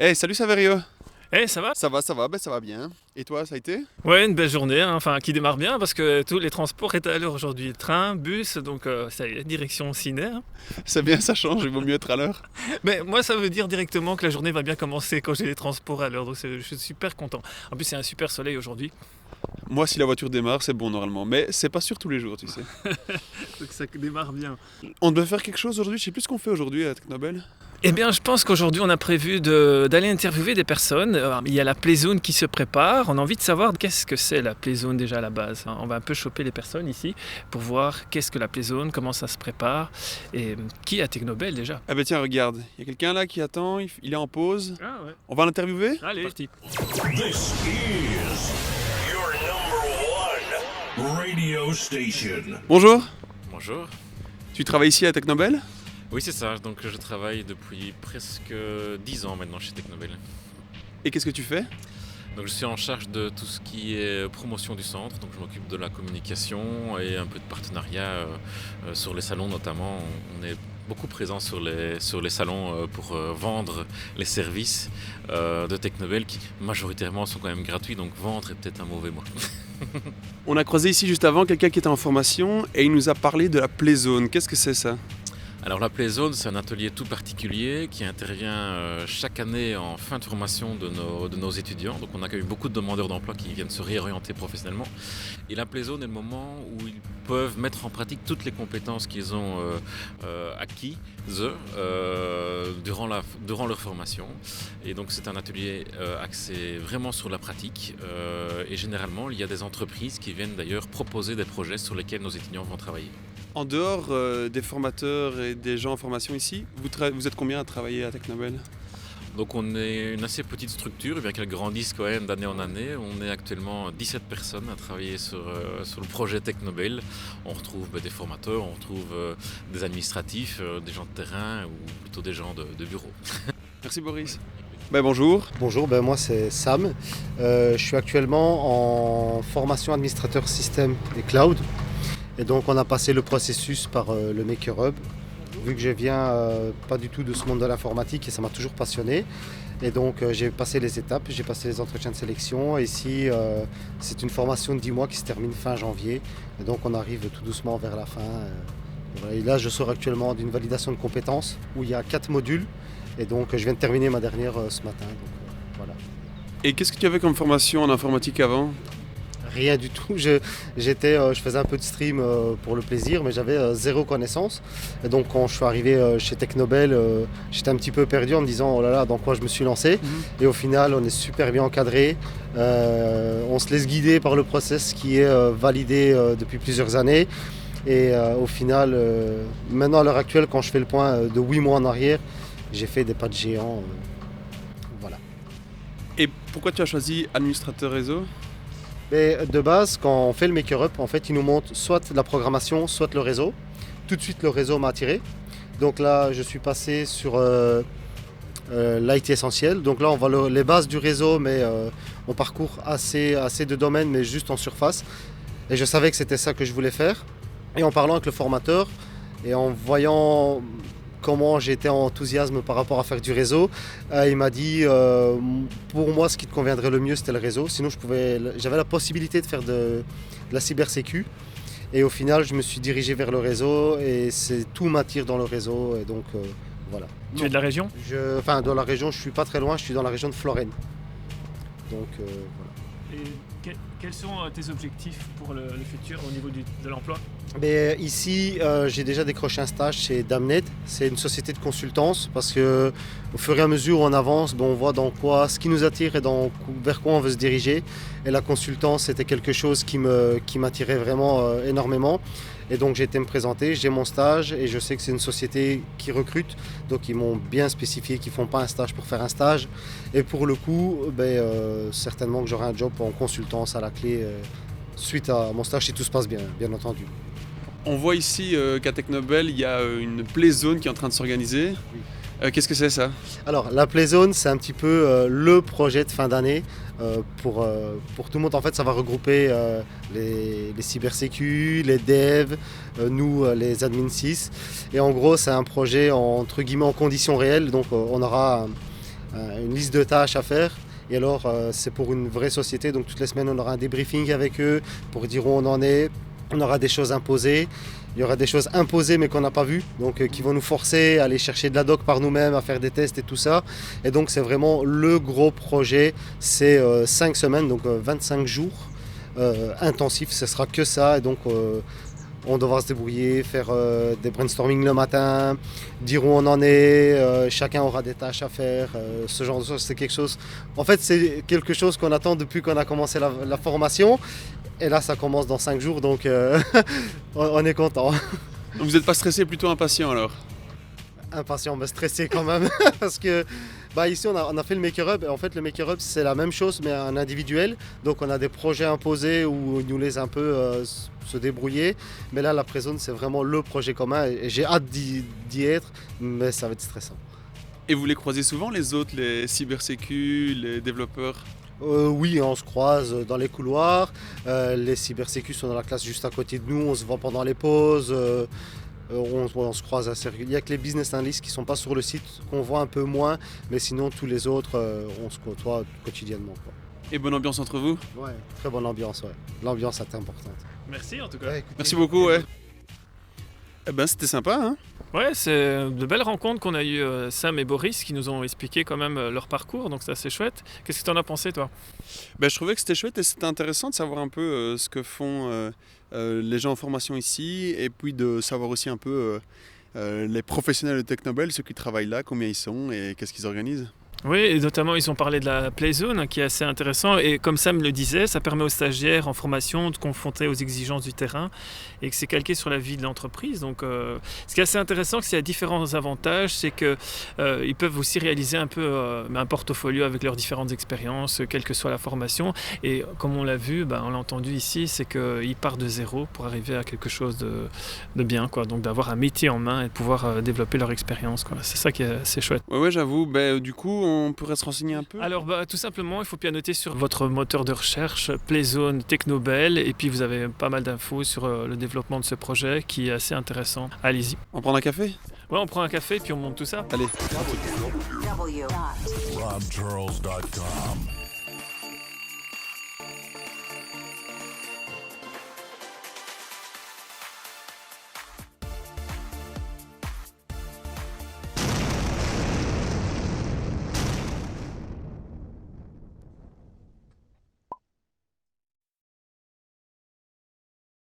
Hey, salut Saverio. Eh, ça va? Ça va bien. Et toi, ça a été? Ouais, une belle journée, hein, enfin qui démarre bien parce que tous les transports étaient à l'heure aujourd'hui. Train, bus, donc ça y est, direction ciné, hein. C'est bien, ça change, il vaut mieux être à l'heure. Mais moi, ça veut dire directement que la journée va bien commencer quand j'ai les transports à l'heure, donc je suis super content. En plus, c'est un super soleil aujourd'hui, Moi, si la voiture démarre, c'est bon normalement, mais c'est pas sûr tous les jours, tu sais. donc ça démarre bien. On devait faire quelque chose aujourd'hui, je sais plus ce qu'on fait aujourd'hui à Technobel. Eh bien, je pense qu'aujourd'hui, on a prévu d'aller interviewer des personnes. Il y a la Playzone qui se prépare. On a envie de savoir qu'est-ce que c'est la Playzone déjà à la base, hein. On va un peu choper les personnes ici pour voir qu'est-ce que la Playzone, comment ça se prépare et qui a Technobel déjà. Ah bah tiens, regarde, il y a quelqu'un là qui attend, il est en pause. Ah ouais. On va l'interviewer? Allez, parti. This is your number one radio station. Bonjour, Bonjour. tu travailles ici à Technobel? Oui, c'est ça. Donc, je travaille depuis presque 10 ans maintenant chez Technobel. Et qu'est-ce que tu fais? Donc, je suis en charge de tout ce qui est promotion du centre. Donc, je m'occupe de la communication et un peu de partenariat sur les salons notamment. On est beaucoup présent sur les salons pour vendre les services de Technobel qui majoritairement sont quand même gratuits. Donc, vendre est peut-être un mauvais mot. On a croisé ici juste avant quelqu'un qui était en formation et il nous a parlé de la Playzone. Qu'est-ce que c'est ça? Alors la Playzone, c'est un atelier tout particulier qui intervient chaque année en fin de formation de nos étudiants. Donc on accueille beaucoup de demandeurs d'emploi qui viennent se réorienter professionnellement. Et la Playzone est le moment où ils peuvent mettre en pratique toutes les compétences qu'ils ont acquises durant leur formation. Et donc c'est un atelier axé vraiment sur la pratique. Et généralement, il y a des entreprises qui viennent d'ailleurs proposer des projets sur lesquels nos étudiants vont travailler. En dehors des formateurs et des gens en formation ici, vous êtes combien à travailler à Technobel? Donc on est une assez petite structure, bien qu'elle grandisse quand même d'année en année. On est actuellement 17 personnes à travailler sur le projet Technobel. On retrouve des formateurs, on retrouve des administratifs, des gens de terrain ou plutôt des gens de bureau. Merci Boris. Bonjour. Bonjour, moi c'est Sam. Je suis actuellement en formation administrateur système et cloud. Et donc on a passé le processus par le Maker Hub. Vu que je viens pas du tout de ce monde de l'informatique et ça m'a toujours passionné. Et donc j'ai passé les étapes, j'ai passé les entretiens de sélection. Et ici c'est une formation de 10 mois qui se termine fin janvier. Et donc on arrive tout doucement vers la fin. Et là je sors actuellement d'une validation de compétences où il y a 4 modules. Et donc je viens de terminer ma dernière ce matin. Donc, voilà. Et qu'est-ce que tu avais comme formation en informatique avant? Rien du tout. Je faisais un peu de stream pour le plaisir, mais j'avais zéro connaissance. Et donc quand je suis arrivé chez Technobel, j'étais un petit peu perdu en me disant oh là là, dans quoi je me suis lancé. Et au final, on est super bien encadré. On se laisse guider par le process qui est validé depuis plusieurs années. Et au final, maintenant à l'heure actuelle, quand je fais le point de 8 mois en arrière, j'ai fait des pas de géant. Voilà. Et pourquoi tu as choisi administrateur réseau? Mais de base, quand on fait le Maker-up, en fait, il nous montre soit la programmation, soit le réseau. Tout de suite, le réseau m'a attiré. Donc là, je suis passé sur l'IT essentiel. Donc là, on voit les bases du réseau, mais on parcourt assez de domaines, mais juste en surface. Et je savais que c'était ça que je voulais faire. Et en parlant avec le formateur, et en voyant comment j'étais en enthousiasme par rapport à faire du réseau, il m'a dit pour moi ce qui te conviendrait le mieux c'était le réseau, sinon j'avais la possibilité de faire de la cybersécu et au final je me suis dirigé vers le réseau et tout m'attire dans le réseau et donc voilà. Tu es de la région? Dans la région, je suis pas très loin, je suis dans la région de Florène. Donc voilà. Et quels sont tes objectifs pour le futur au niveau de l'emploi? Mais ici, j'ai déjà décroché un stage chez Damnet. C'est une société de consultance parce que au fur et à mesure où on avance, on voit ce qui nous attire et vers quoi on veut se diriger. Et la consultance, c'était quelque chose qui m'attirait vraiment énormément. Et donc j'ai été me présenter, j'ai mon stage et je sais que c'est une société qui recrute. Donc ils m'ont bien spécifié qu'ils ne font pas un stage pour faire un stage. Et pour le coup, certainement que j'aurai un job en consultance à la clé suite à mon stage si tout se passe bien, bien entendu. On voit ici qu'à Technobel, il y a une Playzone qui est en train de s'organiser. Qu'est-ce que c'est ça? Alors la Playzone, c'est un petit peu le projet de fin d'année pour tout le monde. En fait, ça va regrouper les cybersécu, les devs, nous les admin 6. Et en gros, c'est un projet entre guillemets en conditions réelles. Donc on aura une liste de tâches à faire. Et alors, c'est pour une vraie société, donc toutes les semaines, on aura un débriefing avec eux pour dire où on en est. On aura des choses imposées. Il y aura des choses imposées mais qu'on n'a pas vues, donc qui vont nous forcer à aller chercher de la doc par nous-mêmes, à faire des tests et tout ça. Et donc, c'est vraiment le gros projet. C'est 5 semaines, donc 25 jours intensifs. Ce sera que ça. Et donc, on devra se débrouiller, faire des brainstorming le matin, dire où on en est, chacun aura des tâches à faire, ce genre de choses, c'est quelque chose... En fait, c'est quelque chose qu'on attend depuis qu'on a commencé la formation, et là, ça commence dans 5 jours, donc on est content. Vous n'êtes pas stressé, plutôt impatient alors? Impatient, mais stressé quand même, parce que ici on a fait le Maker-up, et en fait le Maker-up c'est la même chose mais en individuel, donc on a des projets imposés où ils nous laissent un peu se débrouiller, mais là la Playzone c'est vraiment le projet commun et j'ai hâte d'y être, mais ça va être stressant. Et vous les croisez souvent les autres, les cybersécu, les développeurs? Oui, on se croise dans les couloirs, les cybersécu sont dans la classe juste à côté de nous, on se voit pendant les pauses. On se croise assez régulièrement. Il n'y a que les business analysts qui ne sont pas sur le site qu'on voit un peu moins, mais sinon tous les autres, on se côtoie quotidiennement, quoi. Et bonne ambiance entre vous? Ouais, très bonne ambiance, ouais. L'ambiance est importante. Merci en tout cas. Ouais, écoutez, Merci beaucoup, ouais. Eh ben, c'était sympa, hein? Ouais, c'est de belles rencontres qu'on a eues, Sam et Boris, qui nous ont expliqué quand même leur parcours, donc c'est assez chouette. Qu'est-ce que tu en as pensé, toi? Je trouvais que c'était chouette et c'était intéressant de savoir un peu ce que font les gens en formation ici, et puis de savoir aussi un peu les professionnels de Technobel, ceux qui travaillent là, combien ils sont et qu'est-ce qu'ils organisent. Oui, et notamment ils ont parlé de la Playzone qui est assez intéressant, et comme Sam le disait, ça permet aux stagiaires en formation de confronter aux exigences du terrain et que c'est calqué sur la vie de l'entreprise. Donc ce qui est assez intéressant, c'est qu'il y a différents avantages, c'est qu'ils peuvent aussi réaliser un peu un portfolio avec leurs différentes expériences, quelle que soit la formation, et comme on l'a vu, on l'a entendu ici, c'est qu'ils partent de zéro pour arriver à quelque chose de bien, quoi. Donc d'avoir un métier en main et de pouvoir développer leur expérience, quoi. C'est ça qui est assez chouette. Ouais, j'avoue. Du coup, on pourrait se renseigner un peu? Alors tout simplement, il faut pianoter sur votre moteur de recherche Playzone Technobel, et puis vous avez pas mal d'infos sur le développement de ce projet qui est assez intéressant. Allez-y. On prend un café? Ouais, on prend un café puis on monte tout ça. Allez. robcharles.com.